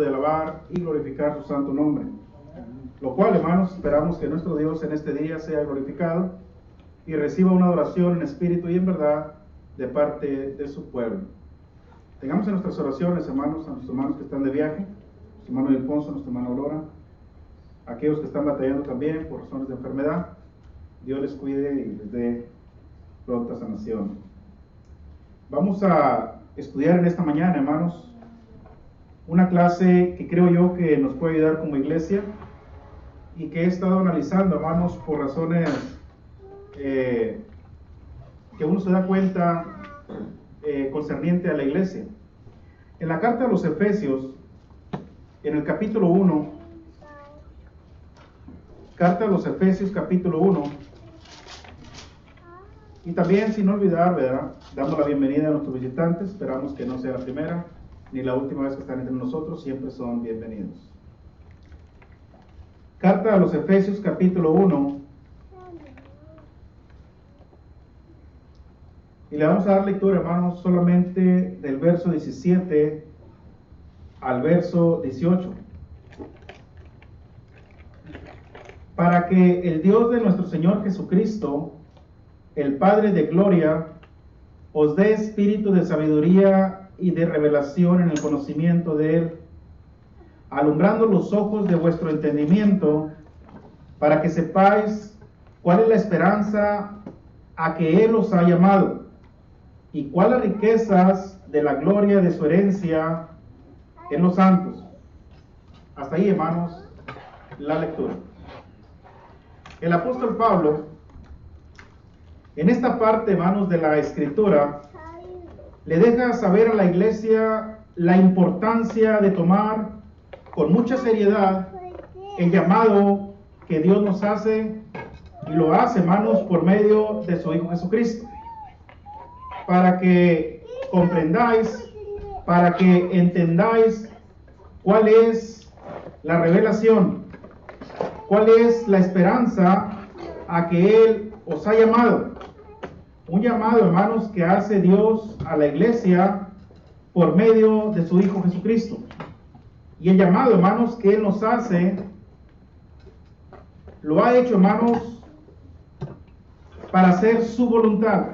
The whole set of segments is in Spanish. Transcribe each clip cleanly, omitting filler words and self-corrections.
de alabar y glorificar su santo nombre. Lo cual, hermanos, esperamos que nuestro Dios en este día sea glorificado y reciba una adoración en espíritu y en verdad de parte de su pueblo. Tengamos en nuestras oraciones, hermanos, a nuestros hermanos que están de viaje, nuestro hermano Alfonso, nuestra hermana Aurora, aquellos que están batallando también por razones de enfermedad. Dios les cuide y les dé pronta sanación. Vamos a estudiar en esta mañana, hermanos, una clase que creo yo que nos puede ayudar como iglesia y que he estado analizando, hermanos, por razones que uno se da cuenta concerniente a la iglesia. En la carta a los Efesios, en el capítulo 1, carta a los Efesios capítulo 1, y también sin olvidar, ¿verdad?, damos la bienvenida a nuestros visitantes. Esperamos que no sea la primera ni la última vez que están entre nosotros, siempre son bienvenidos. Carta a los Efesios capítulo 1, y le vamos a dar lectura, hermanos, solamente del verso 17 al verso 18. Para que el Dios de nuestro Señor Jesucristo, el Padre de gloria, os dé espíritu de sabiduría y de revelación en el conocimiento de Él, alumbrando los ojos de vuestro entendimiento, para que sepáis cuál es la esperanza a que Él os ha llamado, y cuáles las riquezas de la gloria de su herencia en los santos. Hasta ahí, hermanos, la lectura. El apóstol Pablo, en esta parte, hermanos, de la Escritura, le deja saber a la iglesia la importancia de tomar con mucha seriedad el llamado que Dios nos hace, y lo hace, hermanos, por medio de su Hijo Jesucristo, para que comprendáis, para que entendáis cuál es la revelación, cuál es la esperanza a que Él os ha llamado. Un llamado, hermanos, que hace Dios a la iglesia por medio de su Hijo Jesucristo. Y el llamado, hermanos, que Él nos hace, lo ha hecho, hermanos, para hacer su voluntad.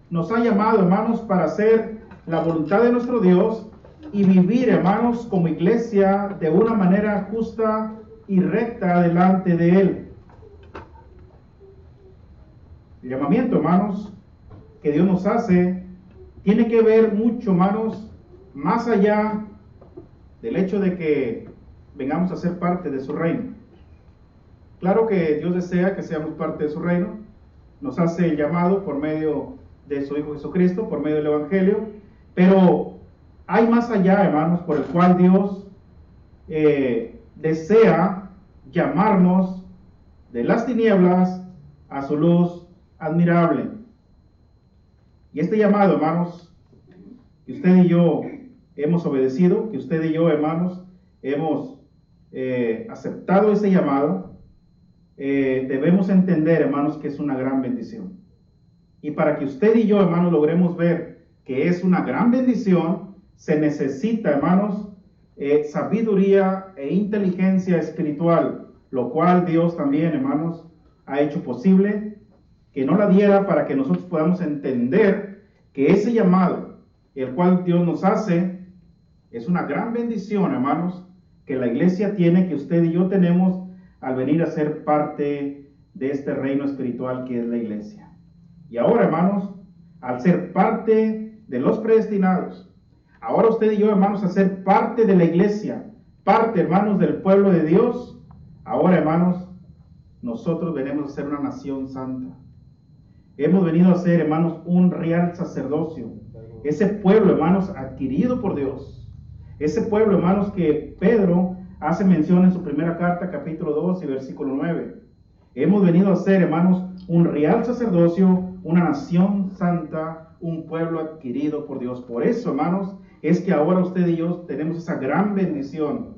Nos ha llamado, hermanos, para hacer la voluntad de nuestro Dios y vivir, hermanos, como iglesia de una manera justa y recta delante de Él. El llamamiento, hermanos, que Dios nos hace, tiene que ver mucho, hermanos, más allá del hecho de que vengamos a ser parte de su reino. Claro que Dios desea que seamos parte de su reino, nos hace el llamado por medio de su Hijo Jesucristo, por medio del Evangelio, pero hay más allá, hermanos, por el cual Dios desea llamarnos de las tinieblas a su luz admirable. Y este llamado, hermanos, que usted y yo hemos obedecido, que usted y yo, hermanos, hemos aceptado ese llamado, debemos entender, hermanos, que es una gran bendición. Y para que usted y yo, hermanos, logremos ver que es una gran bendición, se necesita, hermanos, sabiduría e inteligencia espiritual, lo cual Dios también, hermanos, ha hecho posible que no la diera para que nosotros podamos entender que ese llamado, el cual Dios nos hace, es una gran bendición, hermanos, que la iglesia tiene, que usted y yo tenemos al venir a ser parte de este reino espiritual que es la iglesia. Y ahora, hermanos, al ser parte de los predestinados, ahora usted y yo, hermanos, a ser parte de la iglesia, parte, hermanos, del pueblo de Dios, ahora, hermanos, nosotros venimos a ser una nación santa. Hemos venido a ser, hermanos, un real sacerdocio. Ese pueblo, hermanos, adquirido por Dios. Ese pueblo, hermanos, que Pedro hace mención en su primera carta, capítulo 2 y versículo 9. Hemos venido a ser, hermanos, un real sacerdocio, una nación santa, un pueblo adquirido por Dios. Por eso, hermanos, es que ahora usted y yo tenemos esa gran bendición.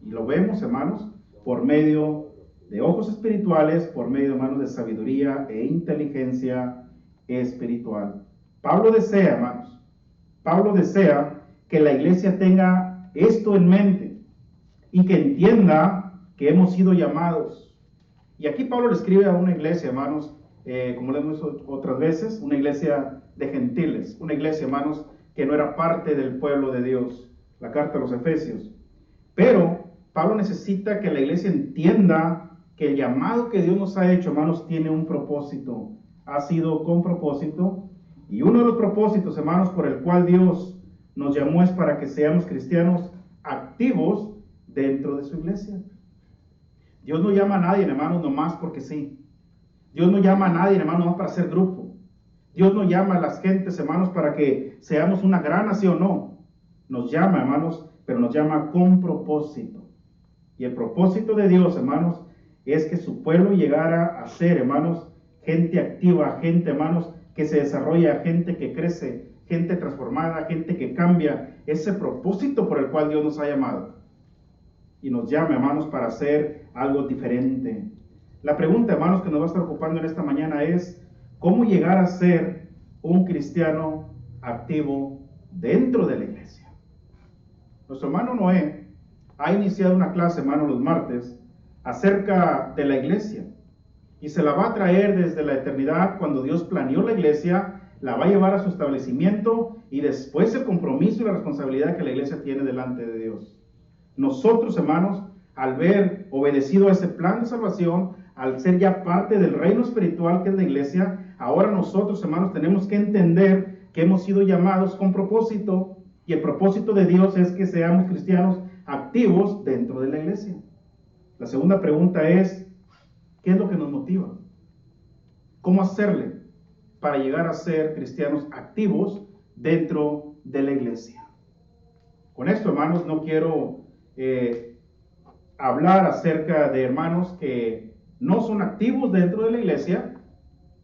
Y lo vemos, hermanos, por medio de ojos espirituales, por medio, hermanos, de sabiduría e inteligencia espiritual. Pablo desea, hermanos, Pablo desea que la iglesia tenga esto en mente y que entienda que hemos sido llamados. Y aquí Pablo le escribe a una iglesia, hermanos, como lo hemos visto otras veces, una iglesia de gentiles, una iglesia, hermanos, que no era parte del pueblo de Dios, la carta a los Efesios. Pero Pablo necesita que la iglesia entienda que el llamado que Dios nos ha hecho, hermanos, tiene un propósito, ha sido con propósito, y uno de los propósitos, hermanos, por el cual Dios nos llamó es para que seamos cristianos activos dentro de su iglesia. Dios no llama a nadie, hermanos, nomás porque sí. Dios no llama a nadie, hermanos, nomás para hacer grupo. Dios no llama a las gentes, hermanos, para que seamos una gran nación, no. Nos llama, hermanos, pero nos llama con propósito. Y el propósito de Dios, hermanos, es que su pueblo llegara a ser, hermanos, gente activa, gente, hermanos, que se desarrolla, gente que crece, gente transformada, gente que cambia. Ese propósito por el cual Dios nos ha llamado. Y nos llama, hermanos, para hacer algo diferente. La pregunta, hermanos, que nos va a estar ocupando en esta mañana es, ¿cómo llegar a ser un cristiano activo dentro de la iglesia? Nuestro hermano Noé ha iniciado una clase, hermano, los martes, acerca de la iglesia. Y se la va a traer desde la eternidad, cuando Dios planeó la iglesia, la va a llevar a su establecimiento y después el compromiso y la responsabilidad que la iglesia tiene delante de Dios. Nosotros, hermanos, al ver obedecido a ese plan de salvación, al ser ya parte del reino espiritual que es la iglesia, ahora nosotros, hermanos, tenemos que entender que hemos sido llamados con propósito, y el propósito de Dios es que seamos cristianos activos dentro de la iglesia. La segunda pregunta es, ¿qué es lo que nos motiva? ¿Cómo hacerle para llegar a ser cristianos activos dentro de la iglesia? Con esto, hermanos, no quiero hablar acerca de hermanos que no son activos dentro de la iglesia,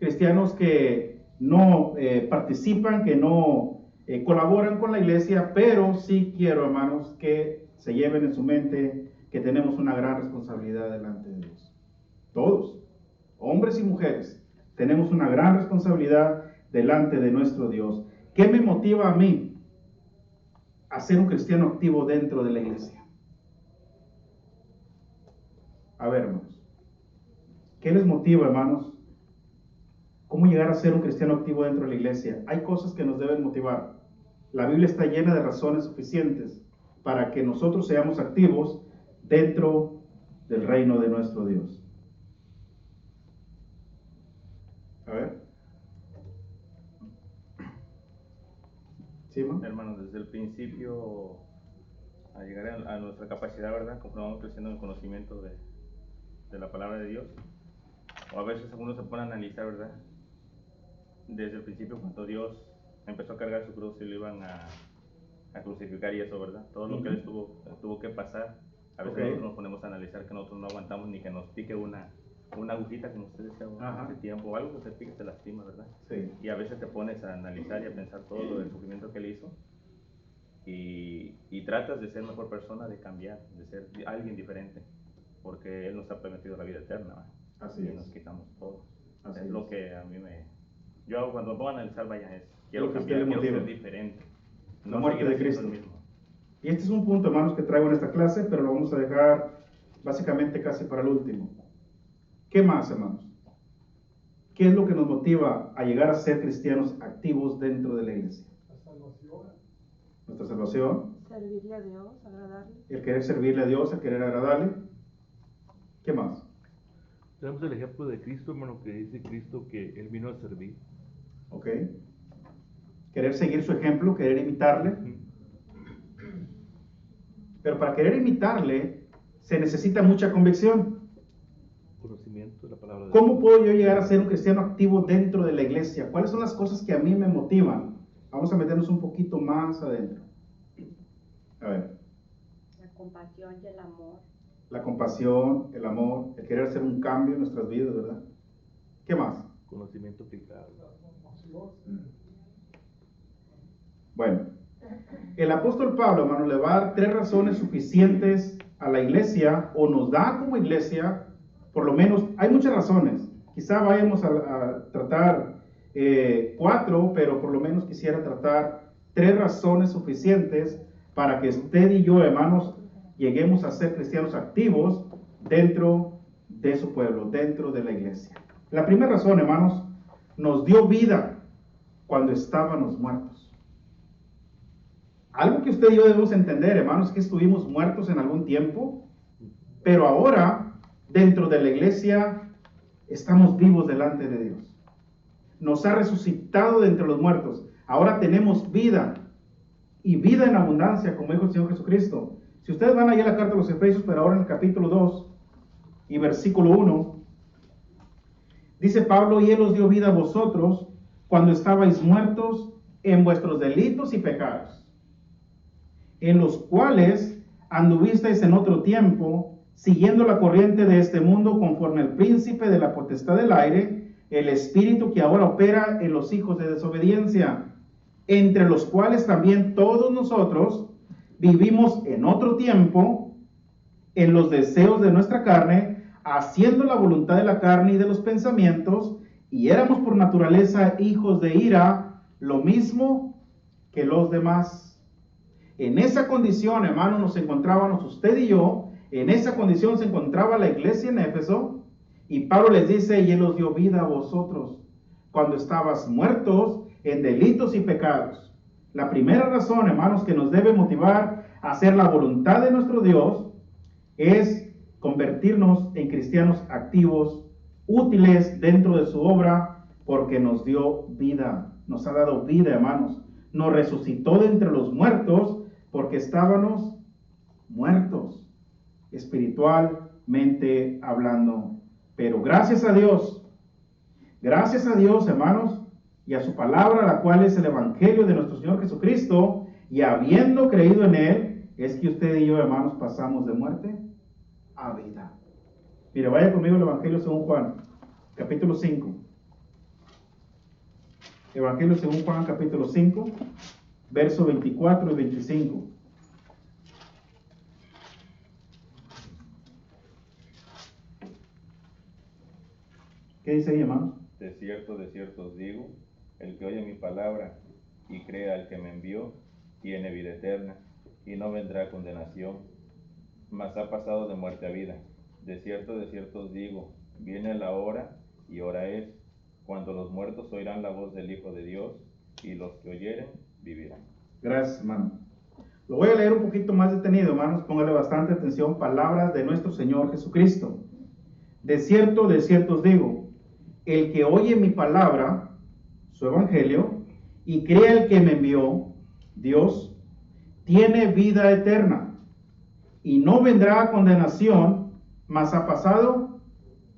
cristianos que no participan, que no colaboran con la iglesia, pero sí quiero, hermanos, que se lleven en su mente que tenemos una gran responsabilidad delante de Dios. Todos, hombres y mujeres, tenemos una gran responsabilidad delante de nuestro Dios. ¿Qué me motiva a mí a ser un cristiano activo dentro de la iglesia? A ver, hermanos, ¿qué les motiva, hermanos? ¿Cómo llegar a ser un cristiano activo dentro de la iglesia? Hay cosas que nos deben motivar. La Biblia está llena de razones suficientes para que nosotros seamos activos dentro del reino de nuestro Dios. A ver. ¿Sí, hermano? Hermanos, desde el principio, a llegar a nuestra capacidad, ¿verdad? Conforme vamos creciendo en el conocimiento de la palabra de Dios. O a veces algunos se ponen a analizar, ¿verdad? Desde el principio, cuando Dios empezó a cargar su cruz y lo iban a crucificar y eso, ¿verdad? Todo lo que él tuvo que pasar. A veces nosotros nos ponemos a analizar que nosotros no aguantamos ni que nos pique una agujita, como usted decía hace tiempo, o algo que te pique te lastima, ¿verdad? Sí. Y a veces te pones a analizar y a pensar todo lo del sufrimiento que él hizo y tratas de ser mejor persona, de cambiar, de ser alguien diferente, porque él nos ha prometido la vida eterna, ¿verdad? Así y es. nos quitamos todo. Así es es. Lo que a mí yo cuando me pongo a analizar, vaya, quiero Lo que cambiar, usted le quiero motiva. ser diferente. La muerte de Cristo. El mismo. Y este es un punto, hermanos, que traigo en esta clase, pero lo vamos a dejar básicamente casi para el último. ¿Qué más, hermanos? ¿Qué es lo que nos motiva a llegar a ser cristianos activos dentro de la iglesia? La salvación. Nuestra salvación. Servirle a Dios, agradarle. El querer servirle a Dios, el querer agradarle. ¿Qué más? Tenemos el ejemplo de Cristo, hermano, que dice Cristo que Él vino a servir. ¿Ok? Querer seguir su ejemplo, querer imitarle. Pero para querer imitarle se necesita mucha convicción. Conocimiento de la palabra de ¿Cómo Dios. puedo yo llegar a ser un cristiano activo dentro de la iglesia? ¿Cuáles son las cosas que a mí me motivan? Vamos a meternos un poquito más adentro. A ver. La compasión y el amor. La compasión, el amor, el querer hacer un cambio en nuestras vidas, ¿verdad? ¿Qué más? Conocimiento aplicado. Bueno, el apóstol Pablo, hermano, le va a dar 3 razones suficientes a la iglesia, o nos da como iglesia, por lo menos, hay muchas razones. Quizá vayamos a tratar 4, pero por lo menos quisiera tratar 3 razones suficientes para que usted y yo, hermanos, lleguemos a ser cristianos activos dentro de su pueblo, dentro de la iglesia. La primera razón, hermanos, nos dio vida cuando estábamos muertos. Algo que usted y yo debemos entender, hermanos, es que estuvimos muertos en algún tiempo, pero ahora, dentro de la iglesia, estamos vivos delante de Dios. Nos ha resucitado de entre los muertos. Ahora tenemos vida, y vida en abundancia, como dijo el Señor Jesucristo. Si ustedes van allá a la carta de los Efesios, pero ahora en el capítulo 2 y versículo 1, dice Pablo: y Él os dio vida a vosotros cuando estabais muertos en vuestros delitos y pecados, en los cuales anduvisteis en otro tiempo, siguiendo la corriente de este mundo, conforme al príncipe de la potestad del aire, el espíritu que ahora opera en los hijos de desobediencia, entre los cuales también todos nosotros vivimos en otro tiempo, en los deseos de nuestra carne, haciendo la voluntad de la carne y de los pensamientos, y éramos por naturaleza hijos de ira, lo mismo que los demás. En esa condición, hermanos, nos encontrábamos usted y yo. En esa condición se encontraba la iglesia en Éfeso, y Pablo les dice: y Él os dio vida a vosotros cuando estabas muertos en delitos y pecados. La primera razón, hermanos, que nos debe motivar a hacer la voluntad de nuestro Dios es convertirnos en cristianos activos, útiles dentro de su obra, porque nos dio vida, nos ha dado vida, hermanos. Nos resucitó de entre los muertos, porque estábamos muertos, espiritualmente hablando. Pero gracias a Dios, hermanos, y a su palabra, la cual es el Evangelio de nuestro Señor Jesucristo, y habiendo creído en Él, es que usted y yo, hermanos, pasamos de muerte a vida. Mire, vaya conmigo al Evangelio según Juan, capítulo 5. Evangelio según Juan, capítulo 5, versos 24 y 25. ¿Qué dice ahí, hermanos? De cierto os digo, el que oye mi palabra y crea al que me envió, tiene vida eterna, y no vendrá a condenación, mas ha pasado de muerte a vida. De cierto os digo, viene la hora, y hora es, cuando los muertos oirán la voz del Hijo de Dios, y los que oyeren vivirán. Gracias, hermano. Lo voy a leer un poquito más detenido, hermanos. Póngale bastante atención. Palabras de nuestro Señor Jesucristo. De cierto os digo, el que oye mi palabra, su evangelio, y cree al que me envió, Dios, tiene vida eterna, y no vendrá a condenación, mas ha pasado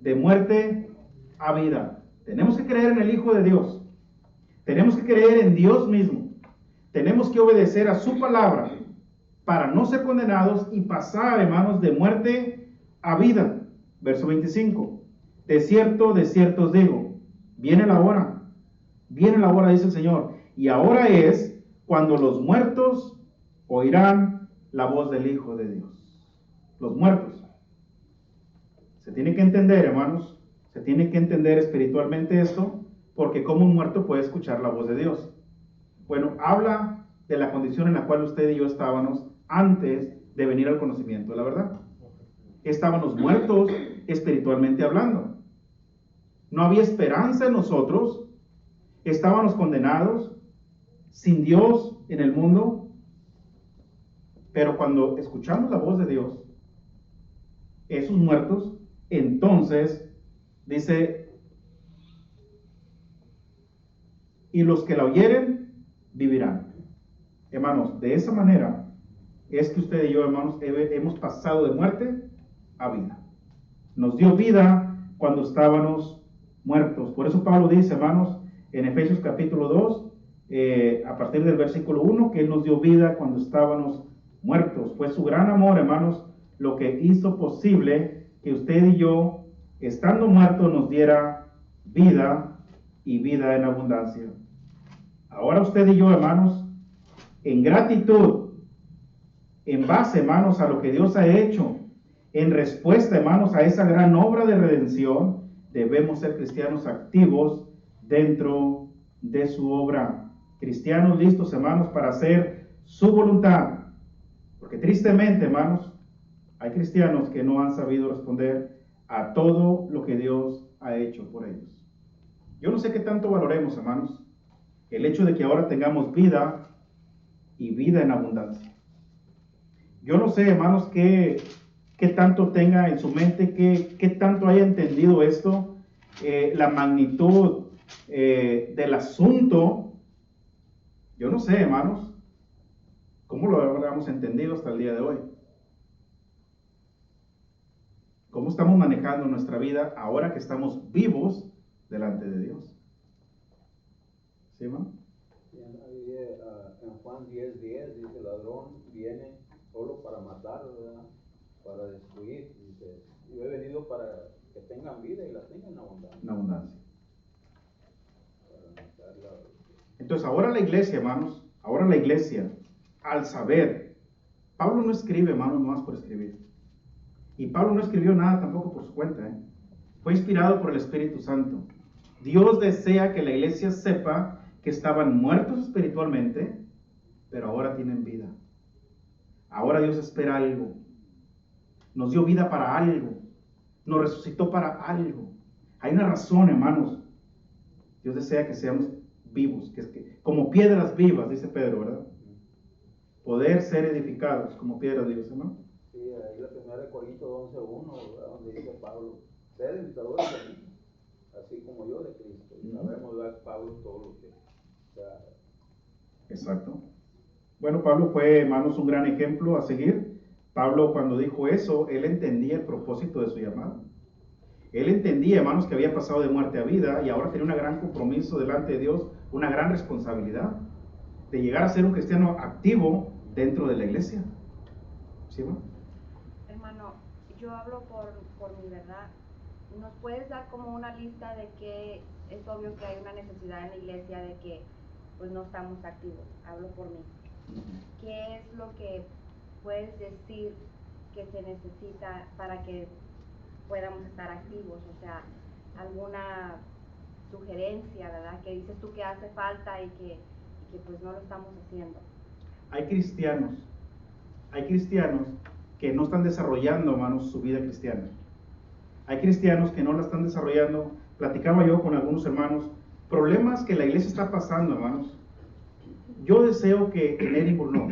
de muerte a vida. Tenemos que creer en el Hijo de Dios. Tenemos que creer en Dios mismo. Tenemos que obedecer a su palabra para no ser condenados y pasar, hermanos, de muerte a vida. Verso 25. De cierto os digo, viene la hora, dice el Señor, y ahora es cuando los muertos oirán la voz del Hijo de Dios. Los muertos. Se tiene que entender, hermanos, se tiene que entender espiritualmente esto, porque como un muerto puede escuchar la voz de Dios. Bueno, habla de la condición en la cual usted y yo estábamos antes de venir al conocimiento de la verdad. Estábamos muertos espiritualmente hablando. No había esperanza en nosotros. Estábamos condenados, sin Dios en el mundo. Pero cuando escuchamos la voz de Dios, esos muertos, entonces dice: y los que la oyeren vivirán. Hermanos, de esa manera es que usted y yo, hermanos, hemos pasado de muerte a vida. Nos dio vida cuando estábamos muertos. Por eso Pablo dice, hermanos, en Efesios capítulo 2, a partir del versículo 1, que Él nos dio vida cuando estábamos muertos. Fue su gran amor, hermanos, lo que hizo posible que usted y yo, estando muertos, nos diera vida y vida en abundancia. Ahora usted y yo, hermanos, en gratitud, en base, hermanos, a lo que Dios ha hecho, en respuesta, hermanos, a esa gran obra de redención, debemos ser cristianos activos dentro de su obra. Cristianos listos, hermanos, para hacer su voluntad. Porque tristemente, hermanos, hay cristianos que no han sabido responder a todo lo que Dios ha hecho por ellos. Yo no sé qué tanto valoremos, hermanos, el hecho de que ahora tengamos vida y vida en abundancia. Yo no sé, hermanos, qué tanto tenga en su mente, qué tanto haya entendido esto, la magnitud del asunto. Yo no sé, hermanos, cómo lo habremos entendido hasta el día de hoy. ¿Cómo estamos manejando nuestra vida ahora que estamos vivos delante de Dios? ¿Sí, hermano? En Juan 10:10 dice, el ladrón viene solo para matar, ¿verdad? Para destruir. Dice, yo he venido para que tengan vida y la tengan en abundancia. En abundancia. Para matarla. Entonces ahora la iglesia, hermanos, ahora la iglesia, al saber, Pablo no escribe, hermanos, nomás por escribir. Y Pablo no escribió nada tampoco por su cuenta, ¿eh? Fue inspirado por el Espíritu Santo. Dios desea que la iglesia sepa que estaban muertos espiritualmente, pero ahora tienen vida. Ahora Dios espera algo. Nos dio vida para algo. Nos resucitó para algo. Hay una razón, hermanos. Dios desea que seamos vivos, como piedras vivas, dice Pedro, ¿verdad? Poder ser edificados como piedras vivas, hermano. Sí, ahí la 1 Corintios 11:1, donde dice Pablo, sed imitadores de mí, así como yo de Cristo. Y sabemos, ¿verdad? Pablo todo lo que... O sea, exacto. Bueno, Pablo fue, hermanos, un gran ejemplo a seguir. Pablo, cuando dijo eso, él entendía el propósito de su llamado. Él entendía, hermanos, que había pasado de muerte a vida y ahora tenía un gran compromiso delante de Dios, una gran responsabilidad de llegar a ser un cristiano activo dentro de la iglesia. ¿Sí, hermano? Hermano, yo hablo por mi verdad. ¿Nos puedes dar como una lista de que es obvio que hay una necesidad en la iglesia de que pues no estamos activos? Hablo por mí. ¿Qué es lo que puedes decir que se necesita para que podamos estar activos? O sea, alguna sugerencia, ¿verdad? Que dices tú que hace falta y que pues no lo estamos haciendo. Hay cristianos que no están desarrollando, hermanos, su vida cristiana. Hay cristianos que no la están desarrollando. Platicaba yo con algunos hermanos, problemas que la iglesia está pasando, hermanos. Yo deseo que en Edinburgh no,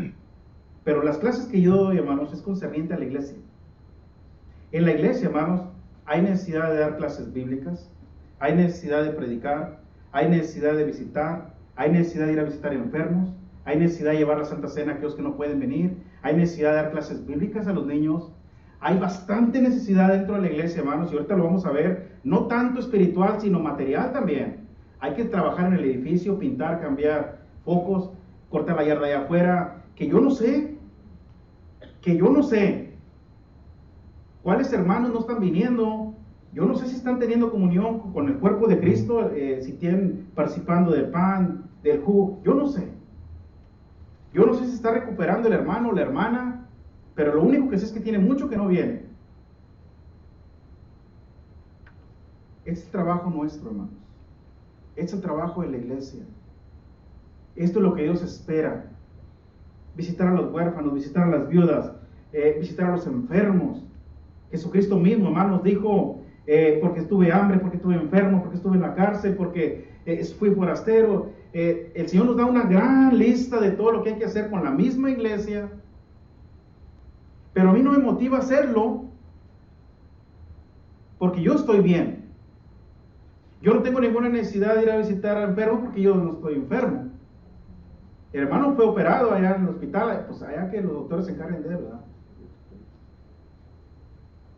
pero las clases que yo doy, hermanos, es concerniente a la iglesia. En la iglesia, hermanos, hay necesidad de dar clases bíblicas, hay necesidad de predicar, hay necesidad de visitar, hay necesidad de ir a visitar enfermos, hay necesidad de llevar la Santa Cena a aquellos que no pueden venir, hay necesidad de dar clases bíblicas a los niños. Hay bastante necesidad dentro de la iglesia, hermanos, y ahorita lo vamos a ver, no tanto espiritual, sino material también. Hay que trabajar en el edificio, pintar, cambiar focos, cortar la yarda allá afuera, que yo no sé cuáles hermanos no están viniendo. Yo no sé si están teniendo comunión con el cuerpo de Cristo, si tienen participando del pan, del jugo, yo no sé. Yo no sé si está recuperando el hermano o la hermana, pero lo único que sé es que tiene mucho que no viene. Es el trabajo nuestro, hermanos. Es el trabajo de la iglesia. Esto es lo que Dios espera. Visitar a los huérfanos, visitar a las viudas, visitar a los enfermos. Jesucristo mismo, hermanos, dijo, porque estuve hambre, porque estuve enfermo, porque estuve en la cárcel, porque fui forastero. El Señor nos da una gran lista de todo lo que hay que hacer con la misma iglesia. Pero a mí no me motiva hacerlo porque yo estoy bien. Yo no tengo ninguna necesidad de ir a visitar a enfermos porque yo no estoy enfermo. El hermano fue operado allá en el hospital, pues allá que los doctores se encarguen de él, ¿verdad?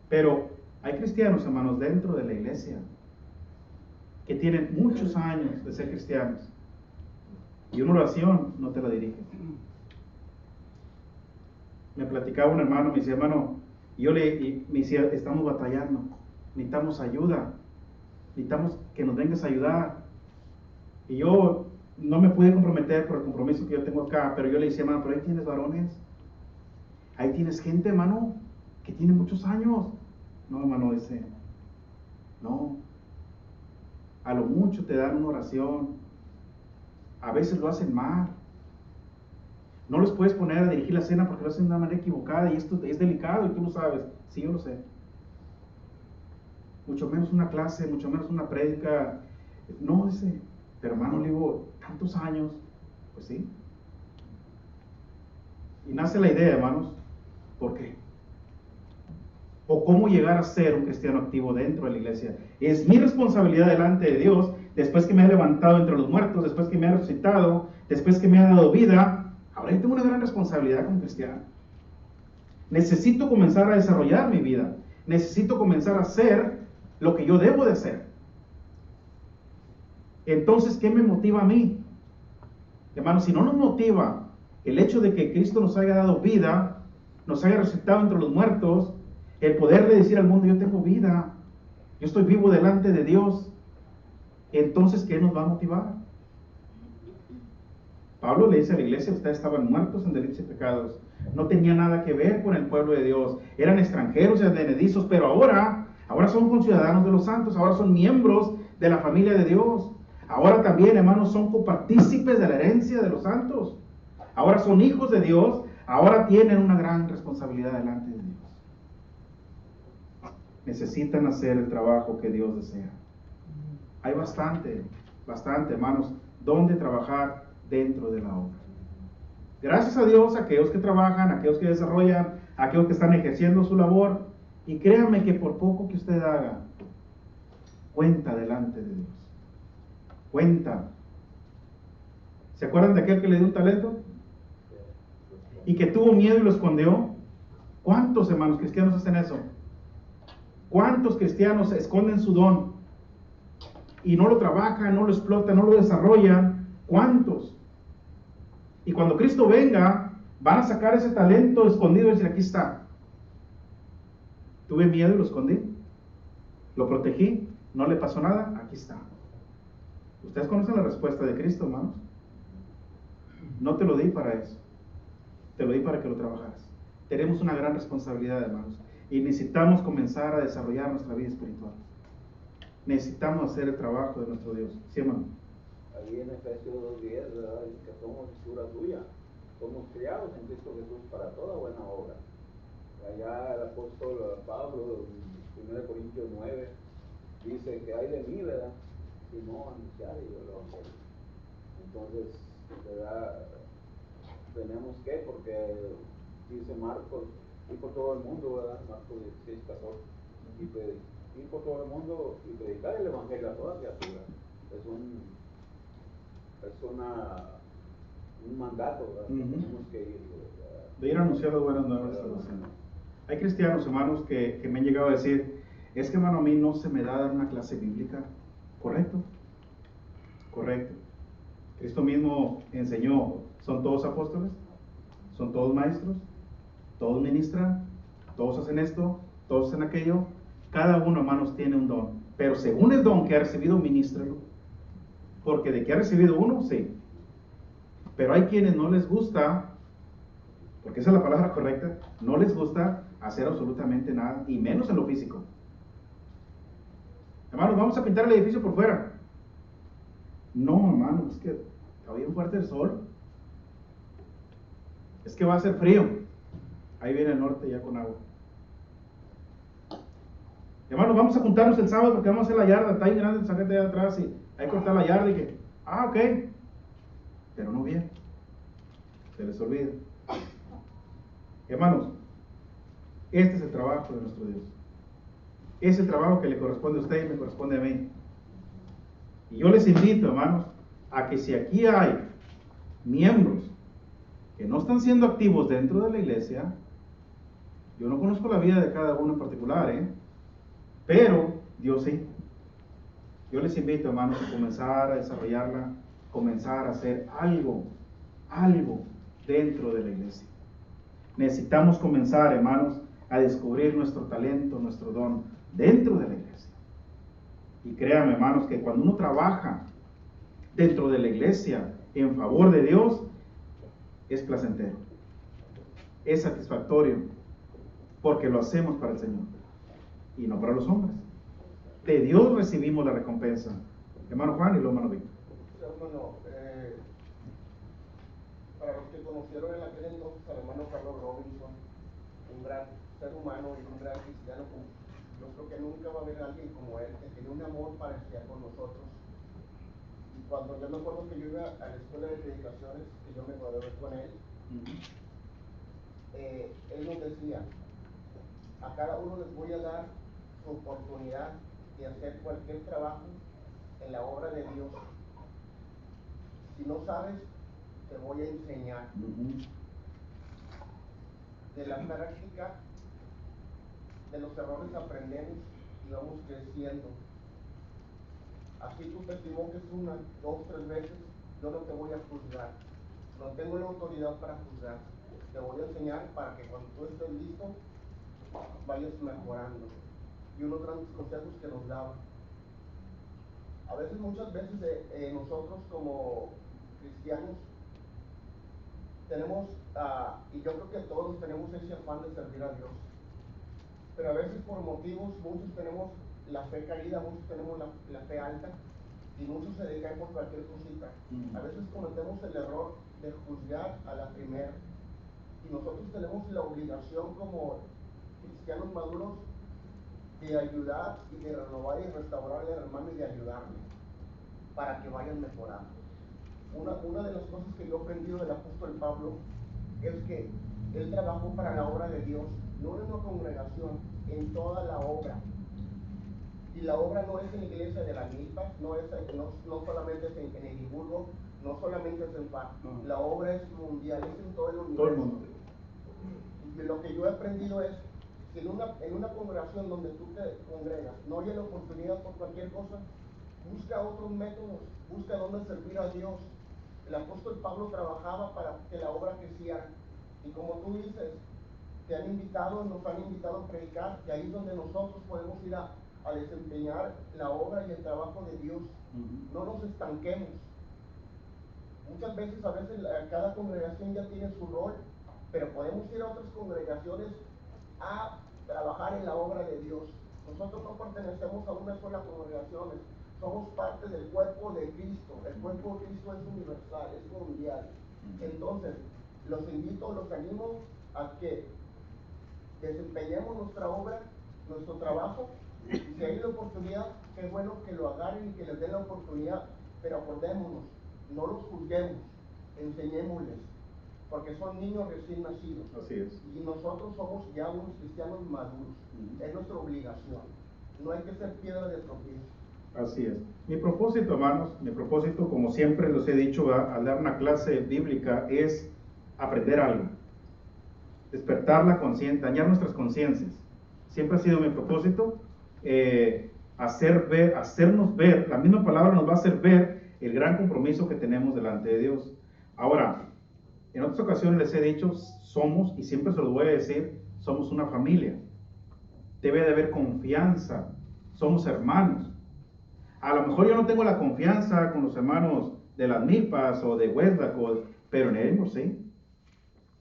Pero hay cristianos, hermanos, dentro de la iglesia que tienen muchos años de ser cristianos y una oración no te la dirigen. Me platicaba un hermano, me decía, hermano, y me decía, estamos batallando, necesitamos ayuda, necesitamos que nos vengas a ayudar. Y yo no me pude comprometer por el compromiso que yo tengo acá, pero yo le decía, hermano, pero ahí tienes varones, ahí tienes gente, hermano, que tiene muchos años. No, hermano, dice, no, a lo mucho te dan una oración, a veces lo hacen mal. No los puedes poner a dirigir la cena porque lo hacen de una manera equivocada y esto es delicado y tú lo sabes. Sí, yo lo sé. Mucho menos una clase, mucho menos una prédica. No, dice, pero hermano Olivo, tantos años. Pues sí. Y nace la idea, hermanos, ¿por qué? O cómo llegar a ser un cristiano activo dentro de la iglesia. Es mi responsabilidad delante de Dios, después que me ha levantado entre los muertos, después que me ha resucitado, después que me ha dado vida. Ahora yo tengo una gran responsabilidad como cristiano. Necesito comenzar a desarrollar mi vida. Necesito comenzar a hacer lo que yo debo de hacer. Entonces, ¿qué me motiva a mí? Hermanos, si no nos motiva el hecho de que Cristo nos haya dado vida, nos haya resucitado entre los muertos, el poderle decir al mundo, yo tengo vida, yo estoy vivo delante de Dios, entonces, ¿qué nos va a motivar? Pablo le dice a la iglesia, ustedes estaban muertos en delitos y pecados, no tenían nada que ver con el pueblo de Dios, eran extranjeros y advenedizos, pero ahora son conciudadanos de los santos, ahora son miembros de la familia de Dios. Ahora también, hermanos, son copartícipes de la herencia de los santos. Ahora son hijos de Dios. Ahora tienen una gran responsabilidad delante de Dios. Necesitan hacer el trabajo que Dios desea. Hay bastante, hermanos, donde trabajar dentro de la obra. Gracias a Dios, aquellos que trabajan, aquellos que desarrollan, aquellos que están ejerciendo su labor. Y créanme que por poco que usted haga, cuenta delante de Dios. Cuenta. ¿Se acuerdan de aquel que le dio un talento? Y que tuvo miedo y lo escondió. ¿Cuántos hermanos cristianos hacen eso? ¿Cuántos cristianos esconden su don? Y no lo trabajan, no lo explotan, no lo desarrollan. ¿Cuántos? Y cuando Cristo venga, van a sacar ese talento escondido y decir, aquí está. Tuve miedo y lo escondí. Lo protegí, no le pasó nada, aquí está. Ustedes conocen la respuesta de Cristo, hermanos. No te lo di para eso. Te lo di para que lo trabajaras. Tenemos una gran responsabilidad, hermanos. Y necesitamos comenzar a desarrollar nuestra vida espiritual. Necesitamos hacer el trabajo de nuestro Dios. ¿Sí, hermano? Ahí en Efesios 2:10, ¿verdad? Dice que somos hechura tuya. Somos criados en Cristo Jesús para toda buena obra. Allá el apóstol Pablo, en 1 Corintios 9, dice que hay de mí, ¿verdad? Si no anunciar el evangelio. Entonces, ¿verdad? Tenemos que, porque dice Marcos, ir por todo el mundo, ¿verdad? Marcos 16:14, ir por todo el mundo y predicar el evangelio a toda criatura. Es un mandato, ¿verdad? Tenemos que ir, ¿verdad? De ir a anunciar las buenas nuevas. Hay cristianos, hermanos, que me han llegado a decir, es que, hermano, a mí no se me da dar una clase bíblica. ¿Correcto? Correcto. Cristo mismo enseñó, ¿son todos apóstoles? ¿Son todos maestros? ¿Todos ministran? ¿Todos hacen esto? ¿Todos hacen aquello? Cada uno, hermanos, tiene un don. Pero según el don que ha recibido, ministralo. Porque de que ha recibido uno, sí. Pero hay quienes no les gusta, porque esa es la palabra correcta, no les gusta hacer absolutamente nada, y menos en lo físico. Hermanos, vamos a pintar el edificio por fuera. No, hermano, es que está bien fuerte el sol. Es que va a ser frío. Ahí viene el norte ya con agua. Hermanos, vamos a juntarnos el sábado porque vamos a hacer la yarda. Está ahí grande el saquete de atrás y hay que cortar la yarda. Y que, ok. Pero no bien. Se les olvida. Hermanos, este es el trabajo de nuestro Dios. Es el trabajo que le corresponde a usted y me corresponde a mí. Y yo les invito, hermanos, a que si aquí hay miembros que no están siendo activos dentro de la iglesia, yo no conozco la vida de cada uno en particular, pero Dios sí. Yo les invito, hermanos, a comenzar a desarrollarla, comenzar a hacer algo dentro de la iglesia. Necesitamos comenzar, hermanos, a descubrir nuestro talento, nuestro don dentro de la iglesia. Y créanme, hermanos, que cuando uno trabaja dentro de la iglesia en favor de Dios, es placentero, es satisfactorio, porque lo hacemos para el Señor y no para los hombres. De Dios recibimos la recompensa. Hermano Juan y luego hermano Víctor. Hermano, para los que conocieron en aquel entonces al hermano Carlos Robinson, un gran ser humano y un gran cristiano. Yo creo que nunca va a haber alguien como él, que tiene un amor para estar con nosotros. Y cuando yo me acuerdo que yo iba a la escuela de predicaciones, que yo me gradué con él, él nos decía, a cada uno les voy a dar su oportunidad de hacer cualquier trabajo en la obra de Dios. Si no sabes, te voy a enseñar. De la práctica, de los errores aprendemos y vamos creciendo. Así tú te equivoques 1, 2, 3 veces, yo no te voy a juzgar. No tengo la autoridad para juzgar. Te voy a enseñar para que cuando tú estés listo, vayas mejorando. Y unos grandes consejos que nos daba. A veces, muchas veces, nosotros como cristianos tenemos, y yo creo que todos tenemos ese afán de servir a Dios. Pero a veces por motivos, muchos tenemos la fe caída, muchos tenemos la fe alta, y muchos se decaen por cualquier cosita. A veces cometemos el error de juzgar a la primera. Y nosotros tenemos la obligación como cristianos maduros de ayudar y de renovar y restaurar al hermano y de ayudarle para que vayan mejorando. Una de las cosas que yo he aprendido del apóstol Pablo es que él trabajó para la obra de Dios, no en una congregación, en toda la obra. Y la obra no es en la iglesia de las Milpas, no solamente es en Edimburgo, no solamente es en Paz. La obra es mundial, es en todo el universo. Todo el mundo. Y lo que yo he aprendido es, si en una congregación donde tú te congregas no hay la oportunidad por cualquier cosa, busca otros métodos, busca dónde servir a Dios. El apóstol Pablo trabajaba para que la obra creciera. Y como tú dices, nos han invitado a predicar, y ahí es donde nosotros podemos ir a desempeñar la obra y el trabajo de Dios. No nos estanquemos. Muchas veces, cada congregación ya tiene su rol, pero podemos ir a otras congregaciones a trabajar en la obra de Dios. Nosotros no pertenecemos a una sola congregación, somos parte del cuerpo de Cristo. El cuerpo de Cristo es universal, es mundial. Entonces, los invito, los animo a que desempeñemos nuestra obra, nuestro trabajo, y si hay la oportunidad, qué bueno que lo agarren y que les den la oportunidad, pero acordémonos, no los juzguemos, enseñémosles, porque son niños recién nacidos. Así es. Y nosotros somos ya unos cristianos maduros. Es nuestra obligación. No hay que ser piedra de tropiezo. Así es. Mi propósito, hermanos, como siempre los he dicho, al dar una clase bíblica, es aprender algo, despertar la conciencia, dañar nuestras conciencias. Siempre ha sido mi propósito, hacernos ver, la misma palabra nos va a hacer ver el gran compromiso que tenemos delante de Dios. Ahora, en otras ocasiones les he dicho, somos, y siempre se lo voy a decir, somos una familia. Debe de haber confianza, somos hermanos. A lo mejor yo no tengo la confianza con los hermanos de las Milpas o de Westlack, pero en Edimburgo sí,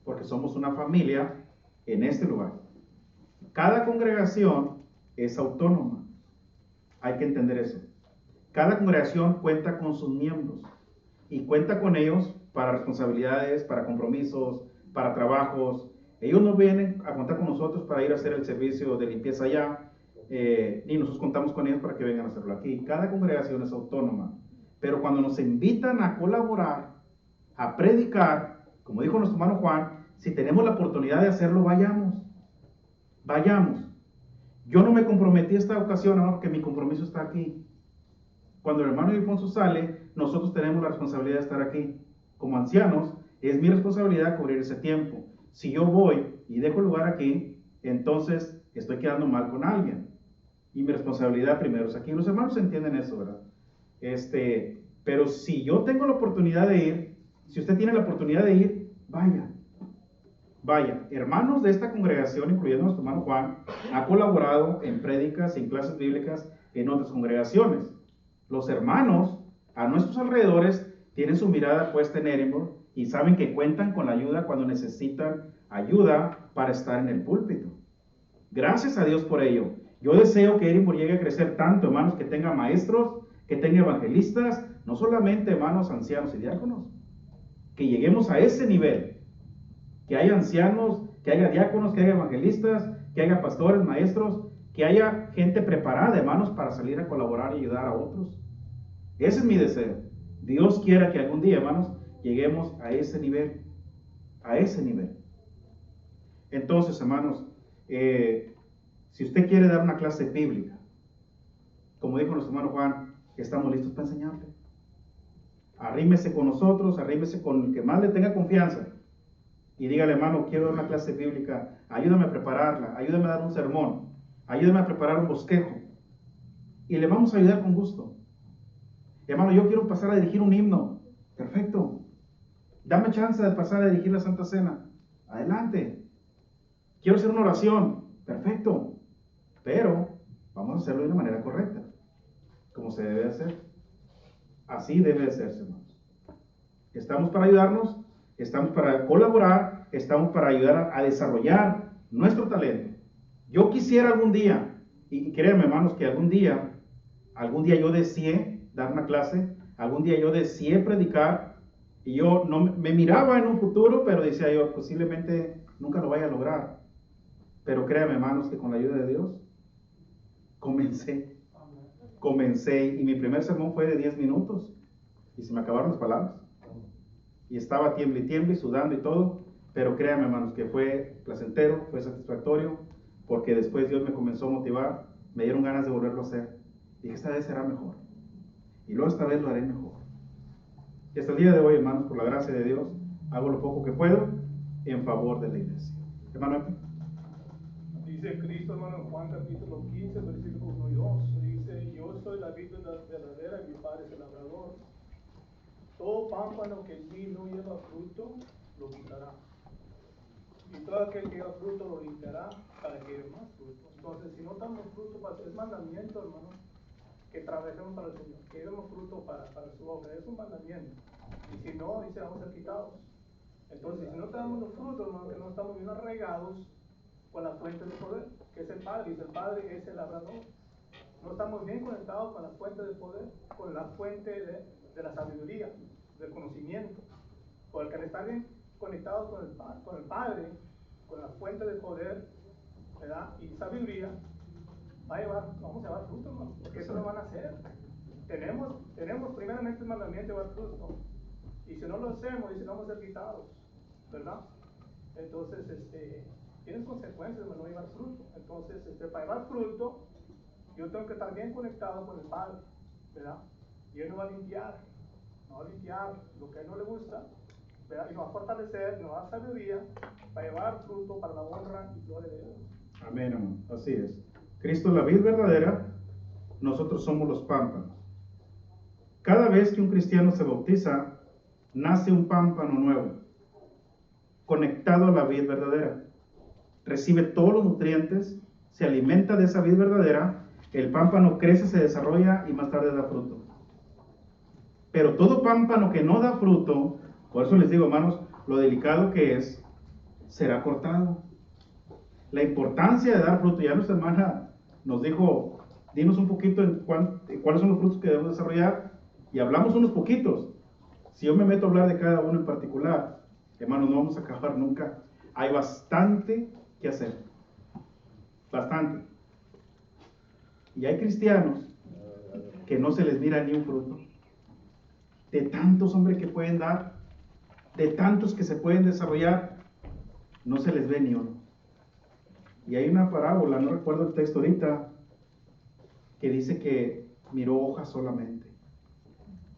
porque somos una familia en este lugar. Cada congregación es autónoma, hay que entender eso. Cada congregación cuenta con sus miembros y cuenta con ellos para responsabilidades, para compromisos, para trabajos. Ellos no vienen a contar con nosotros para ir a hacer el servicio de limpieza allá, ni nosotros contamos con ellos para que vengan a hacerlo aquí. Cada congregación es autónoma, pero cuando nos invitan a colaborar, a predicar, como dijo nuestro hermano Juan, si tenemos la oportunidad de hacerlo, vayamos. Yo no me comprometí esta ocasión, hermano, porque mi compromiso está aquí. Cuando el hermano Ilfonso sale, nosotros tenemos la responsabilidad de estar aquí. Como ancianos, es mi responsabilidad cubrir ese tiempo. Si yo voy y dejo el lugar aquí, entonces estoy quedando mal con alguien. Y mi responsabilidad primero es aquí. Los hermanos entienden eso, ¿verdad? Pero si yo tengo la oportunidad de ir, si usted tiene la oportunidad de ir, vaya. Hermanos de esta congregación, incluyendo nuestro hermano Juan, ha colaborado en prédicas y en clases bíblicas en otras congregaciones. Los hermanos a nuestros alrededores tienen su mirada puesta en Edimburgo y saben que cuentan con la ayuda cuando necesitan ayuda para estar en el púlpito. Gracias a Dios por ello. Yo deseo que Edimburgo llegue a crecer tanto, hermanos, que tenga maestros, que tenga evangelistas, no solamente hermanos ancianos y diáconos, que lleguemos a ese nivel, que haya ancianos, que haya diáconos, que haya evangelistas, que haya pastores, maestros, que haya gente preparada, hermanos, para salir a colaborar y ayudar a otros. Ese es mi deseo. Dios quiera que algún día, hermanos, lleguemos a ese nivel. A ese nivel. Entonces, hermanos, si usted quiere dar una clase bíblica, como dijo nuestro hermano Juan, estamos listos para enseñarle. Arrímese con nosotros, arrímese con el que más le tenga confianza y dígale, hermano, quiero dar una clase bíblica, ayúdame a prepararla, ayúdame a dar un sermón, ayúdame a preparar un bosquejo y le vamos a ayudar con gusto. Hermano, yo quiero pasar a dirigir un himno. Perfecto. Dame chance de pasar a dirigir la Santa Cena. Adelante. Quiero hacer una oración. Perfecto. Pero vamos a hacerlo de una manera correcta, como se debe hacer. Así debe hacerse, hermanos. Estamos para ayudarnos, estamos para colaborar, estamos para ayudar a desarrollar nuestro talento. Yo quisiera algún día, y créanme, hermanos, que algún día yo deseé dar una clase, algún día yo deseé predicar, y yo no me miraba en un futuro, pero decía yo, posiblemente nunca lo vaya a lograr. Pero créanme, hermanos, que con la ayuda de Dios, comencé, y mi primer sermón fue de 10 minutos, y se me acabaron las palabras, y estaba tiemble y tiemble, sudando y todo, pero créanme, hermanos, que fue placentero, fue satisfactorio, porque después Dios me comenzó a motivar, me dieron ganas de volverlo a hacer, dije, esta vez será mejor, y luego esta vez lo haré mejor. Y hasta el día de hoy, hermanos, por la gracia de Dios, hago lo poco que puedo en favor de la iglesia. Hermano, dice Cristo, hermano, en Juan capítulo 15, versículos 1 y 2, dice, yo soy la vid verdadera y mi padre es el labrador. Todo pámpano que en mí no lleva fruto, lo quitará. Y todo aquel que lleva fruto lo limpiará para que lleve más fruto. Entonces, si no damos fruto, es mandamiento, hermano, que trabajemos para el Señor, que demos fruto para su obra, es un mandamiento. Y si no, dice, vamos a ser quitados. Entonces, si no tenemos los frutos, hermano, que no estamos bien arraigados con la fuente de poder, que es el Padre, y el Padre es el labrador. No estamos bien conectados con la fuente de poder, con la fuente de la sabiduría, del conocimiento. Porque al estar bien conectados con el Padre, con la fuente de poder, ¿verdad? Y sabiduría, vamos a llevar fruto, hermano, porque eso lo van a hacer. Tenemos primeramente el mandamiento de llevar fruto, y si no lo hacemos, dice, vamos a ser quitados, ¿verdad? Entonces, tienen consecuencias de no llevar fruto. Entonces, para llevar fruto, yo tengo que estar bien conectado con el Padre, ¿verdad? Y Él nos va a limpiar lo que a Él no le gusta, ¿verdad? Y nos va a fortalecer, nos va a dar sabiduría para llevar fruto para la honra y gloria de Dios. amén, hermano, así es. Cristo es la vid verdadera, nosotros somos los pámpanos. Cada vez que un cristiano se bautiza, nace un pámpano nuevo, conectado a la vid verdadera. Recibe todos los nutrientes, se alimenta de esa vid verdadera, el pámpano crece, se desarrolla y más tarde da fruto. Pero todo pámpano que no da fruto, por eso les digo, hermanos, lo delicado que es, será cortado. La importancia de dar fruto, ya nuestra hermana nos dijo, dinos un poquito en cuáles son los frutos que debemos desarrollar, y hablamos unos poquitos. Si yo me meto a hablar de cada uno en particular, hermanos, no vamos a acabar nunca. Hay bastante que hacer, bastante. Y hay cristianos que no se les mira ni un fruto. De tantos hombres que pueden dar, de tantos que se pueden desarrollar, no se les ve ni uno. Y hay una parábola, no recuerdo el texto ahorita, que dice que miró hojas solamente.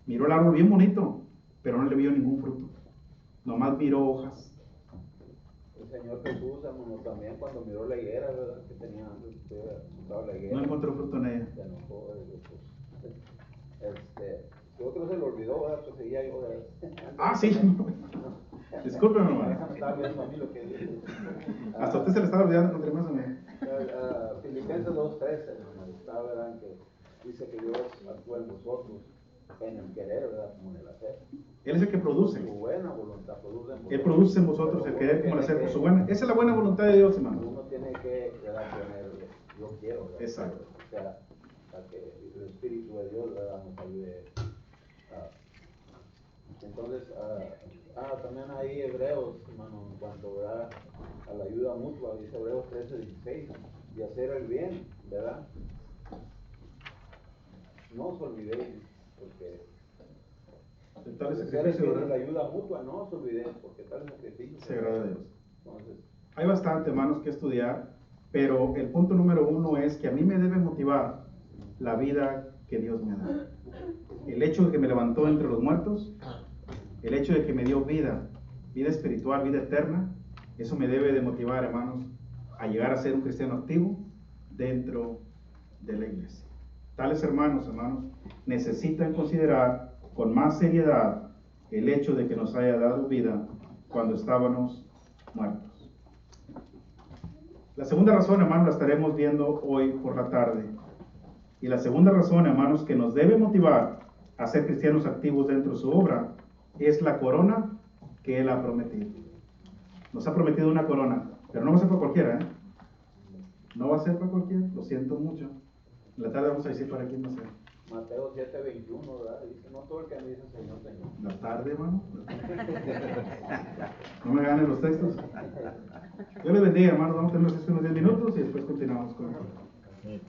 Miró el árbol bien bonito, pero no le vio ningún fruto. Nomás miró hojas. El Señor Jesús, hermano, también cuando miró la higuera, ¿verdad? Que tenía la higuera. No encontró fruto en ella. Se enojó, yo creo que se lo olvidó, ¿verdad? Pues seguía yo, ¿verdad? Ah, sí. Discúlpeme, hermano. Déjame estar viendo a mí lo que dice. Hasta a usted se le estaba olvidando entre más o menos. Filipenses 2:13, hermano, está, ¿verdad? Que dice que Dios actúa en vosotros, en el querer, ¿verdad? Como en el hacer. Él es el que produce. Su buena voluntad produce en vosotros. Él produce en vosotros el querer como el hacer por su buena. Esa es la buena voluntad de Dios, hermano. Uno tiene que, ¿verdad? Poner, yo quiero, ¿verdad? Exacto. O sea, para que el Espíritu de Dios, ¿verdad? Nos ayude. Entonces, También hay Hebreos, hermano, en cuanto, ¿verdad?, a la ayuda mutua, dice Hebreos 13:16, y hacer el bien, ¿verdad? No os olvidéis, porque Tal hacer el sacrificio, bien y la ¿verdad? ayuda mutua, no os olvidéis, porque tal sacrificio Se agrada a Dios. Entonces, Hay bastante, hermanos, que estudiar, pero el punto número uno es que a mí me debe motivar la vida que Dios me da. El hecho de que me levantó entre los muertos, el hecho de que me dio vida, vida espiritual, vida eterna, eso me debe de motivar, hermanos, a llegar a ser un cristiano activo dentro de la iglesia. Tales hermanos, necesitan considerar con más seriedad el hecho de que nos haya dado vida cuando estábamos muertos. La segunda razón, hermanos, la estaremos viendo hoy por la tarde. Y la segunda razón, hermanos, que nos debe motivar a ser cristianos activos dentro de su obra es la corona que Él ha prometido. Nos ha prometido una corona, pero no va a ser para cualquiera, ¿eh? No va a ser para cualquiera, lo siento mucho. En la tarde vamos a decir para quién va a ser. Mateo 7:21, ¿verdad? Dice, no todo el que me dice Señor, Señor. La tarde, hermano. No me ganen los textos. Yo les bendiga, hermanos. Vamos a tener unos 10 minutos y después continuamos con el